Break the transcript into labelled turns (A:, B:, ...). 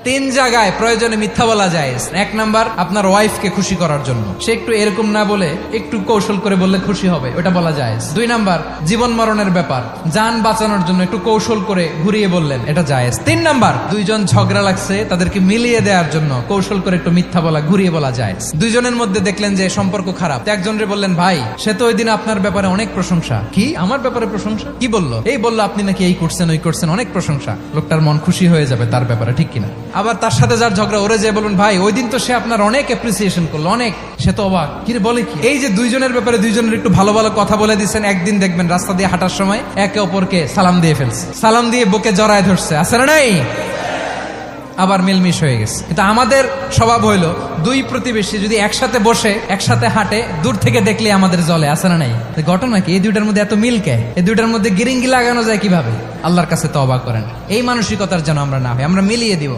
A: তিন জায়গায় প্রয়োজনে মিথ্যা বলা যায়। এক নাম্বার, আপনার ওয়াইফকে খুশি করার জন্য, সে একটু এরকম না বলে একটু কৌশল করে বললে খুশি হবে, ওটা বলা যায়। দুই নাম্বার, জীবন মরণের ব্যাপার, যান বাঁচানোর জন্য একটু কৌশল করে ঘুরিয়ে বললেন, এটা জায়েজ। তিন নাম্বার, দুইজন ঝগড়া লাগছে তাদেরকে মিলিয়ে দেওয়ার জন্য কৌশল করে একটু মিথ্যা বলা, ঘুরিয়ে বলা যায়। দুইজনের মধ্যে দেখলেন যে সম্পর্ক খারাপ, একজনরে বললেন, ভাই সে তো ওই দিন আপনার ব্যাপারে অনেক প্রশংসা। কি আমার ব্যাপারে প্রশংসা? কি বললো? এই বললো আপনি নাকি এই করছেন ওই করছেন, অনেক প্রশংসা। লোকটার মন খুশি হয়ে যাবে তার ব্যাপারে, ঠিক কিনা? আবার তার সাথে যার ঝগড়া, ওরে যে বলুন, ভাই ওই দিন তো সে আপনার অনেক অ্যাপ্রিসিয়েশন করলো, অনেক। সে তো অবাক, কি রে বলে কি? এই যে দুইজনের ব্যাপারে দুইজনের একটু ভালো ভালো কথা বলে দিচ্ছেন, একদিন দেখবেন রাস্তা দিয়ে হাঁটার সময় একে অপরকে সালাম দিয়ে ফেলছে, সালাম দিয়ে বুকে জড়ায় ধরছে, আছে না নাই? আবার মিলমিশ হয়ে গেছে। কিন্তু আমাদের স্বভাব হইলো, দুই প্রতিবেশী যদি একসাথে বসে একসাথে হাঁটে, দূর থেকে দেখলে আমাদের জলে, আছে না নাই? ঘটনা কি? এই দুইটার মধ্যে এত মিল কে? এই দুইটার মধ্যে গিরিঙ্গি লাগানো যায় কিভাবে? আল্লাহর কাছে তওবা করেন, এই মানসিকতার যেন আমরা না হয়, আমরা মিলিয়ে দিব।